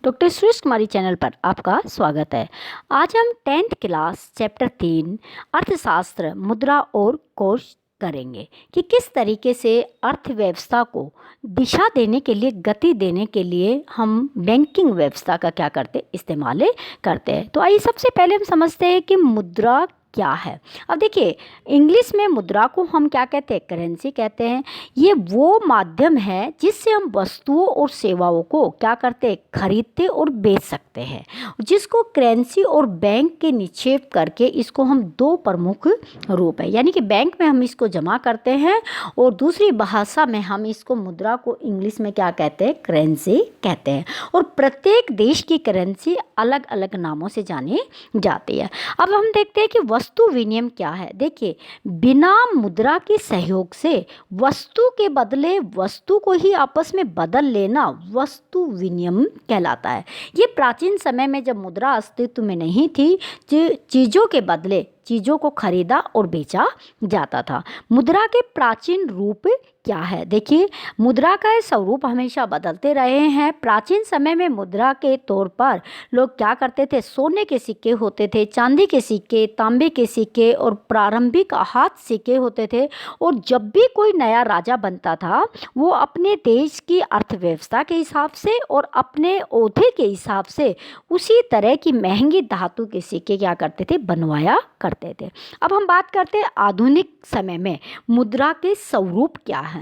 Doctor Suresh कुमारी channel पर आपका स्वागत है। आज हम 10th क्लास चैप्टर 3 अर्थशास्त्र मुद्रा और कोश करेंगे कि किस तरीके से अर्थव्यवस्था को दिशा देने के लिए, गति देने के लिए हम बैंकिंग व्यवस्था का क्या करते इस्तेमाल करते हैं। तो आइए सबसे पहले हम समझते हैं कि मुद्रा क्या है। अब देखिए, इंग्लिश में मुद्रा को हम क्या कहते हैं, करेंसी कहते हैं। ये वो माध्यम है जिससे हम वस्तुओं और सेवाओं को क्या करते हैं, खरीदते और बेच सकते हैं, जिसको करेंसी और बैंक के निक्षेप करके इसको हम दो प्रमुख रूप है, यानी कि बैंक में हम इसको जमा करते हैं और दूसरी भाषा में हम इसको मुद्रा को इंग्लिश में क्या कहते हैं, करेंसी कहते हैं। और प्रत्येक देश की करेंसी अलग अलग नामों से जानी जाती है। अब हम देखते हैं कि वस्तु विनिमय क्या है। देखिए, बिना मुद्रा के सहयोग से वस्तु के बदले वस्तु को ही आपस में बदल लेना वस्तु विनिमय कहलाता है। ये प्राचीन समय में जब मुद्रा अस्तित्व में नहीं थी, चीज़ों के बदले चीज़ों को खरीदा और बेचा जाता था। मुद्रा के प्राचीन रूप क्या है। देखिए, मुद्रा का स्वरूप हमेशा बदलते रहे हैं। प्राचीन समय में मुद्रा के तौर पर लोग क्या करते थे, सोने के सिक्के होते थे, चांदी के सिक्के, तांबे के सिक्के और प्रारंभिक हाथ सिक्के होते थे। और जब भी कोई नया राजा बनता था, वो अपने देश की अर्थव्यवस्था के हिसाब से और अपने ओहदे के हिसाब से उसी तरह की महंगी धातु के सिक्के क्या करते थे, बनवाया करते थे। अब हम बात करते हैं आधुनिक समय में मुद्रा के स्वरूप क्या है।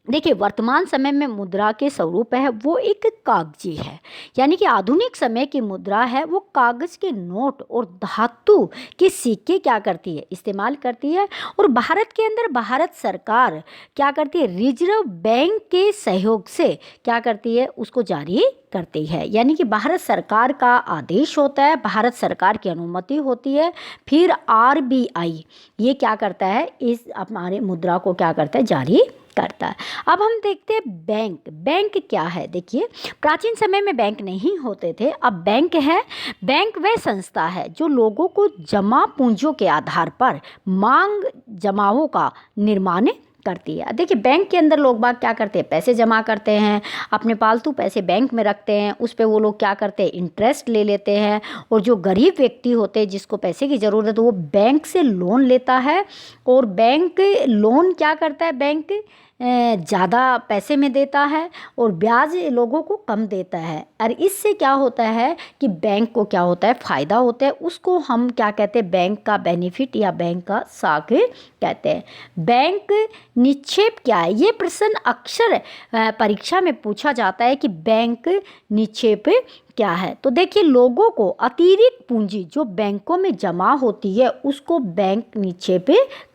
देखिए, वर्तमान समय में मुद्रा के स्वरूप है वो एक कागजी है, यानी कि आधुनिक समय की मुद्रा है वो कागज के नोट और धातु के सिक्के क्या करती है, इस्तेमाल करती है। और भारत के अंदर भारत सरकार क्या करती है, रिजर्व बैंक के सहयोग से क्या करती है, उसको जारी करती है। यानी कि भारत सरकार का आदेश होता है, भारत सरकार की अनुमति होती है, फिर आरबीआई ये क्या करता है, इस हमारे मुद्रा को क्या करता है, जारी करता है। अब हम देखते हैं बैंक। बैंक क्या है। देखिए, प्राचीन समय में बैंक नहीं होते थे, अब बैंक है। बैंक वह संस्था है जो लोगों को जमा पूंजियों के आधार पर मांग जमाओं का निर्माण करती है। देखिए, बैंक के अंदर लोग बाग क्या करते हैं, पैसे जमा करते हैं, अपने पालतू पैसे बैंक में रखते हैं, उस पे वो लोग क्या करते हैं, इंटरेस्ट ले लेते हैं। और जो गरीब व्यक्ति होते हैं जिसको पैसे की ज़रूरत है, वो बैंक से लोन लेता है और बैंक लोन क्या करता है, बैंक ज़्यादा पैसे में देता है और ब्याज लोगों को कम देता है। और इससे क्या होता है कि बैंक को क्या होता है, फ़ायदा होता है। उसको हम क्या कहते हैं, बैंक का बेनिफिट या बैंक का साख कहते हैं। बैंक निक्षेप क्या है, ये प्रश्न अक्सर परीक्षा में पूछा जाता है कि बैंक निक्षेप क्या है। तो देखिए, लोगों को अतिरिक्त पूंजी जो बैंकों में जमा होती है उसको बैंक निक्षेप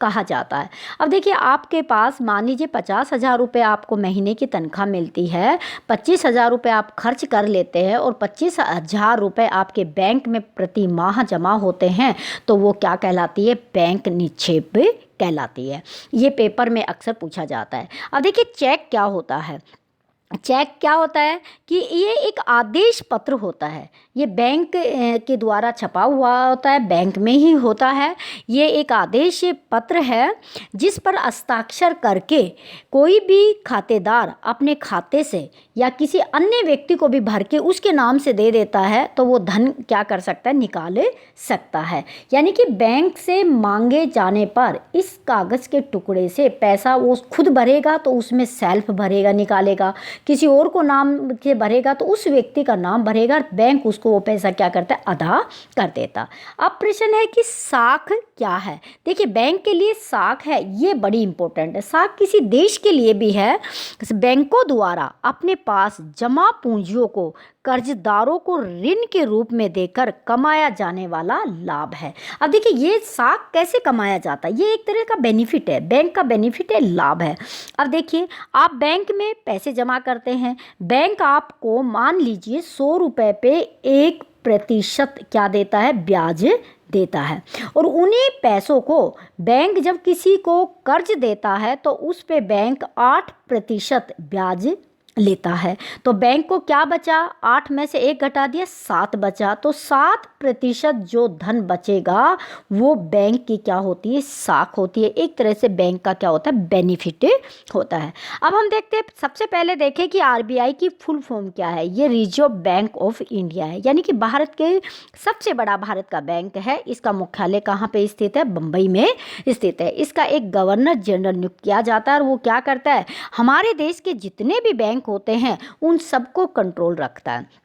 कहा जाता है। अब देखिए, आपके पास मान लीजिए 50,000 रुपये आपको महीने की तनख्वाह मिलती है, 25,000 रुपये आप खर्च कर लेते हैं और 25,000 रुपये आपके बैंक में प्रति माह जमा होते हैं, तो वो क्या कहलाती है, बैंक निक्षेप कहलाती है। ये पेपर में अक्सर पूछा जाता है। अब देखिए, चेक क्या होता है। चेक क्या होता है कि ये एक आदेश पत्र होता है, ये बैंक के द्वारा छपा हुआ होता है, बैंक में ही होता है। ये एक आदेश पत्र है जिस पर हस्ताक्षर करके कोई भी खातेदार अपने खाते से या किसी अन्य व्यक्ति को भी भर के उसके नाम से दे देता है, तो वो धन क्या कर सकता है, निकाल सकता है। यानी कि बैंक से मांगे जाने पर इस कागज़ के टुकड़े से पैसा वो खुद भरेगा तो उसमें सेल्फ भरेगा, निकालेगा, किसी और को नाम से भरेगा तो उस व्यक्ति का नाम भरेगा, बैंक उसको वो पैसा क्या करता है, अदा कर देता। अब प्रश्न है कि साख क्या है। देखिए, बैंक के लिए साख है, ये बड़ी इंपॉर्टेंट है। साख किसी देश के लिए भी है। बैंकों द्वारा अपने पास जमा पूंजियों को कर्जदारों को ऋण के रूप में देकर कमाया जाने वाला लाभ है। अब देखिए, ये साख कैसे कमाया जाता है, ये एक तरह का बेनिफिट है, बैंक का बेनिफिट है, लाभ है। अब देखिए, आप बैंक में पैसे जमा करते हैं, बैंक आपको मान लीजिए 100 रुपये पे 1% क्या देता है, ब्याज देता है। और उन्हीं पैसों को बैंक जब किसी को कर्ज देता है तो उस पे बैंक 8% ब्याज लेता है। तो बैंक को क्या बचा, 8 में से 1 घटा दिया, 7 बचा। तो 7% जो धन बचेगा वो बैंक की क्या होती है, साख होती है। एक तरह से बैंक का क्या होता है, बेनिफिट होता है। अब हम देखते हैं, सबसे पहले देखें कि आरबीआई की फुल फॉर्म क्या है। ये रिजर्व बैंक ऑफ इंडिया है, यानी कि भारत के सबसे बड़ा भारत का बैंक है। इसका मुख्यालय कहाँ पे स्थित है, बम्बई में स्थित है। इसका एक गवर्नर जनरल नियुक्त किया जाता है और वो क्या करता है, हमारे देश के जितने भी बैंक होते हैं उन सबको कंट्रोल रखता है।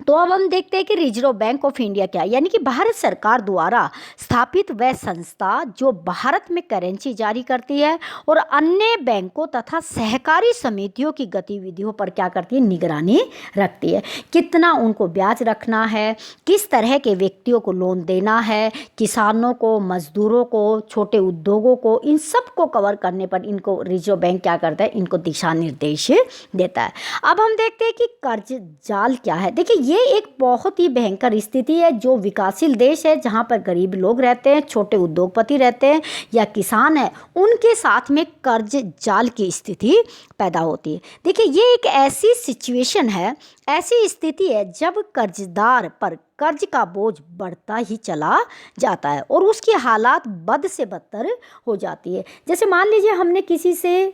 तो अब हम देखते हैं कि रिजर्व बैंक ऑफ इंडिया क्या है, यानी कि भारत सरकार द्वारा स्थापित वह संस्था जो भारत में करेंसी जारी करती है और अन्य बैंकों तथा सहकारी समितियों की गतिविधियों पर क्या करती है, निगरानी रखती है। कितना उनको ब्याज रखना है, किस तरह के व्यक्तियों को लोन देना है, किसानों को, मजदूरों को, छोटे उद्योगों को, इन सब को कवर करने पर इनको रिजर्व बैंक क्या करता है, इनको दिशा निर्देश देता है। अब हम देखते हैं कि कर्ज जाल क्या है। देखिए, ये एक बहुत ही भयंकर स्थिति है जो विकासशील देश है, जहाँ पर गरीब लोग रहते हैं, छोटे उद्योगपति रहते हैं या किसान है, उनके साथ में कर्ज जाल की स्थिति पैदा होती है। देखिए, ये एक ऐसी सिचुएशन है, ऐसी स्थिति है जब कर्जदार पर कर्ज का बोझ बढ़ता ही चला जाता है और उसकी हालात बद से बदतर हो जाती है। जैसे मान लीजिए हमने किसी से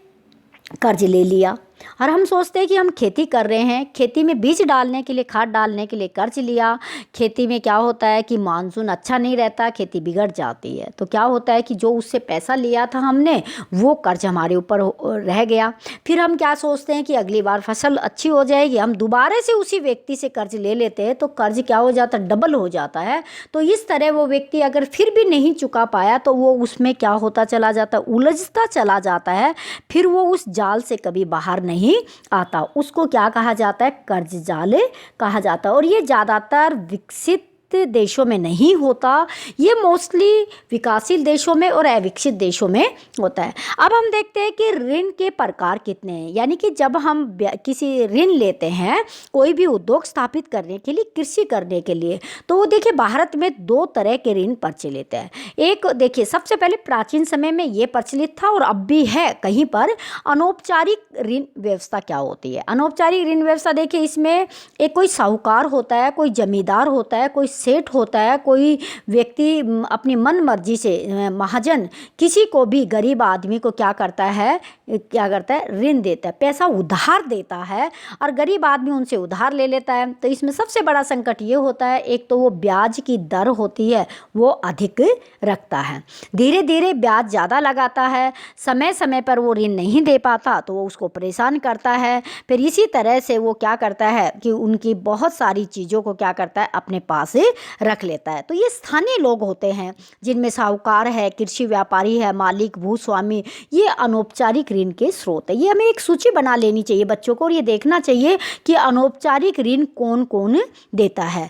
कर्ज ले लिया और हम सोचते हैं कि हम खेती कर रहे हैं, खेती में बीज डालने के लिए, खाद डालने के लिए कर्ज लिया। खेती में क्या होता है कि मानसून अच्छा नहीं रहता, खेती बिगड़ जाती है। तो क्या होता है कि जो उससे पैसा लिया था हमने, वो कर्ज हमारे ऊपर रह गया। फिर हम क्या सोचते हैं कि अगली बार फसल अच्छी हो जाएगी, हम दोबारा से उसी व्यक्ति से कर्ज ले लेते हैं, तो कर्ज क्या हो जाता है, डबल हो जाता है। तो इस तरह वो व्यक्ति अगर फिर भी नहीं चुका पाया तो वो उसमें क्या होता चला जाता है, उलझता चला जाता है। फिर वो उस जाल से कभी बाहर नहीं आता। उसको क्या कहा जाता है, कर्ज जाल कहा जाता है। और ये ज़्यादातर विकसित देशों में नहीं होता, ये मोस्टली विकासशील देशों में और अविकसित देशों में होता है। अब हम देखते हैं कि ऋण के प्रकार कितने हैं, यानी कि जब हम किसी ऋण लेते हैं कोई भी उद्योग स्थापित करने के लिए, कृषि करने के लिए, तो वो देखिए भारत में 2 तरह के ऋण प्रचलित हैं। एक देखिए, सबसे पहले प्राचीन समय में ये प्रचलित था और अब भी है कहीं पर, अनौपचारिक ऋण व्यवस्था क्या होती है। अनौपचारिक ऋण व्यवस्था देखिए, इसमें एक कोई साहूकार होता है, कोई जमींदार होता है, कोई सेठ होता है, कोई व्यक्ति अपनी मन मर्जी से, महाजन किसी को भी, गरीब आदमी को क्या करता है, ऋण देता है, पैसा उधार देता है और गरीब आदमी उनसे उधार ले लेता है। तो इसमें सबसे बड़ा संकट ये होता है, एक तो वो ब्याज की दर होती है वो अधिक रखता है, धीरे धीरे ब्याज ज़्यादा लगाता है, समय समय पर वो ऋण नहीं दे पाता तो वो उसको परेशान करता है। फिर इसी तरह से वो क्या करता है कि उनकी बहुत सारी चीज़ों को क्या करता है, अपने पास रख लेता है। तो ये स्थानीय लोग होते हैं जिनमें साहूकार है, कृषि व्यापारी है, मालिक, भूस्वामी, ये अनौपचारिक ऋण के स्रोत है। ये हमें एक सूची बना लेनी चाहिए बच्चों को और ये देखना चाहिए कि अनौपचारिक ऋण कौन कौन देता है।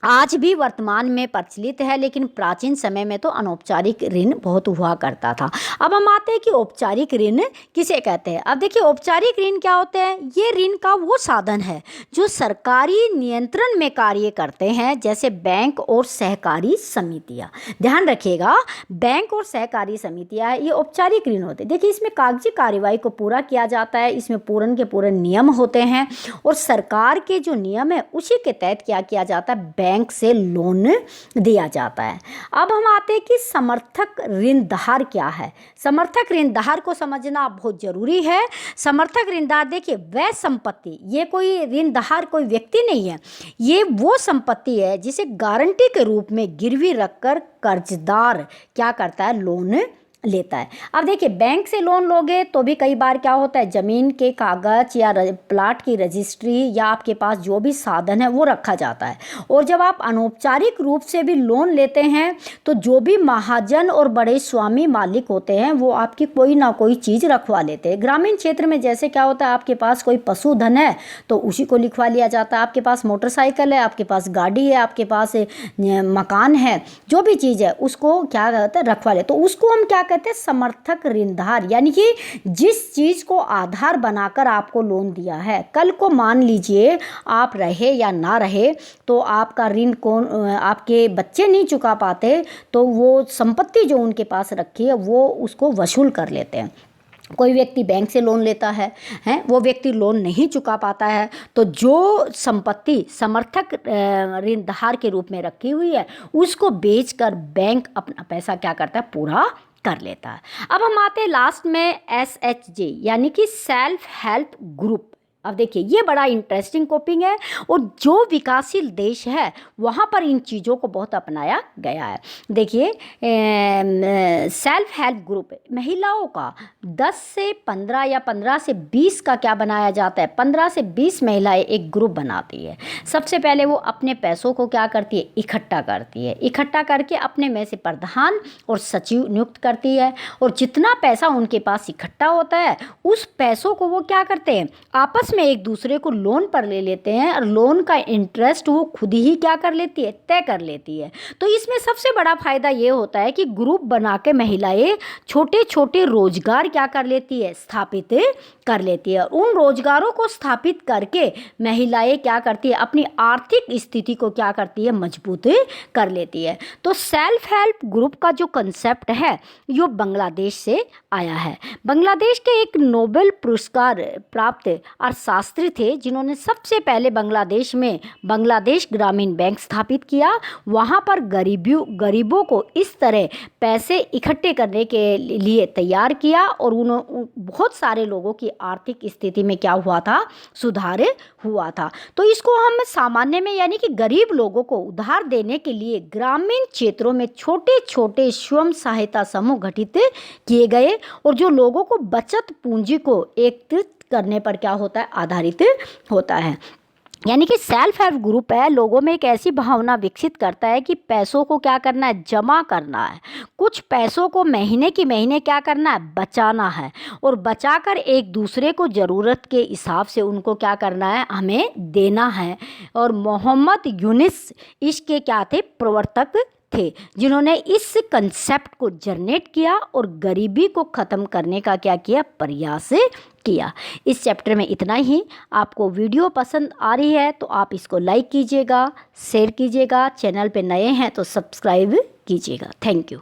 आज भी वर्तमान में प्रचलित है, लेकिन प्राचीन समय में तो अनौपचारिक ऋण बहुत हुआ करता था। अब हम आते हैं कि औपचारिक ऋण किसे कहते हैं। अब देखिए, औपचारिक ऋण क्या होते हैं, ये ऋण का वो साधन है जो सरकारी नियंत्रण में कार्य करते हैं, जैसे बैंक और सहकारी समितियां। ध्यान रखिएगा, बैंक और सहकारी समितियां ये औपचारिक ऋण होते हैं। देखिए, इसमें कागजी कार्यवाही को पूरा किया जाता है, इसमें पूर्ण के पूर्ण नियम होते हैं और सरकार के जो नियम है उसी के तहत क्या किया जाता है, बैंक से लोन दिया जाता है। अब हम आते हैं कि समर्थक ऋणदार क्या है। समर्थक ऋणदार को समझना बहुत जरूरी है। समर्थक ऋणदार देखिए, वह संपत्ति, ये कोई ऋणदार कोई व्यक्ति नहीं है, ये वो संपत्ति है जिसे गारंटी के रूप में गिरवी रखकर कर्जदार क्या करता है, लोन लेता है। अब देखिए, बैंक से लोन लोगे तो भी कई बार क्या होता है, ज़मीन के कागज या प्लाट की रजिस्ट्री या आपके पास जो भी साधन है वो रखा जाता है। और जब आप अनौपचारिक रूप से भी लोन लेते हैं तो जो भी महाजन और बड़े स्वामी मालिक होते हैं वो आपकी कोई ना कोई चीज़ रखवा लेते हैं। ग्रामीण क्षेत्र में जैसे क्या होता है, आपके पास कोई पशुधन है तो उसी को लिखवा लिया जाता है, आपके पास मोटरसाइकिल है, आपके पास गाड़ी है, आपके पास मकान है, जो भी चीज़ है उसको क्या कहते हैं, रखवा ले। तो उसको हम क्या कहते हैं, समर्थक ऋणदार, यानी कि जिस चीज को आधार बनाकर आपको लोन दिया है, कल को मान लीजिए आप रहे या ना रहे तो आपका ऋण कौन, आपके बच्चे नहीं चुका पाते तो वो संपत्ति जो उनके पास रखी है वो उसको वसूल कर लेते हैं। कोई व्यक्ति बैंक से लोन लेता है वो व्यक्ति लोन नहीं चुका पाता है, तो जो संपत्ति समर्थक ऋणधार के रूप में रखी हुई है उसको बेचकर बैंक अपना पैसा क्या करता है, पूरा कर लेता है। अब हम आते हैं लास्ट में SHG यानी कि सेल्फ हेल्प ग्रुप। अब देखिए ये बड़ा इंटरेस्टिंग टॉपिक है और जो विकासशील देश है वहाँ पर इन चीज़ों को बहुत अपनाया गया है। देखिए सेल्फ हेल्प ग्रुप महिलाओं का 10 से 15 या 15 से 20 का क्या बनाया जाता है, 15 से 20 महिलाएं एक ग्रुप बनाती है। सबसे पहले वो अपने पैसों को क्या करती है, इकट्ठा करती है। इकट्ठा करके अपने में से प्रधान और सचिव नियुक्त करती है और जितना पैसा उनके पास इकट्ठा होता है उस पैसों को वो क्या करते हैं, आपस में एक दूसरे को लोन पर ले लेते हैं और लोन का इंटरेस्ट वो खुद ही क्या कर लेती है, तय कर लेती है। तो इसमें सबसे बड़ा फायदा ये होता है कि ग्रुप बना के महिलाएं छोटे छोटे रोजगार क्या कर लेती है, स्थापित कर लेती है। उन रोजगारों को स्थापित करके महिलाएं क्या करती है, अपनी आर्थिक स्थिति को क्या करती है, मजबूत कर लेती है। तो सेल्फ हेल्प ग्रुप का जो कंसेप्ट है यो बांग्लादेश से आया है। बांग्लादेश के एक नोबेल पुरस्कार प्राप्त अर्थशास्त्री थे जिन्होंने सबसे पहले बांग्लादेश में बांग्लादेश ग्रामीण बैंक स्थापित किया। वहाँ पर गरीबों को इस तरह पैसे इकट्ठे करने के लिए तैयार किया और उन्होंने बहुत सारे लोगों की आर्थिक स्थिति में क्या हुआ था, सुधार हुआ था। तो इसको हम सामान्य में यानी कि गरीब लोगों को उधार देने के लिए ग्रामीण क्षेत्रों में छोटे छोटे स्वयं सहायता समूह गठित किए गए और जो लोगों को बचत पूंजी को एकत्रित करने पर क्या होता है, आधारित होता है। यानी कि सेल्फ हेल्प ग्रुप है लोगों में एक ऐसी भावना विकसित करता है कि पैसों को क्या करना है, जमा करना है। कुछ पैसों को महीने की महीने क्या करना है, बचाना है और बचाकर एक दूसरे को ज़रूरत के हिसाब से उनको क्या करना है, हमें देना है। और मोहम्मद यूनिस इसके क्या थे, प्रवर्तक थे जिन्होंने इस कंसेप्ट को जनरेट किया और गरीबी को ख़त्म करने का क्या किया, प्रयास किया। इस चैप्टर में इतना ही। आपको वीडियो पसंद आ रही है तो आप इसको लाइक कीजिएगा, शेयर कीजिएगा, चैनल पे नए हैं तो सब्सक्राइब कीजिएगा। Thank you.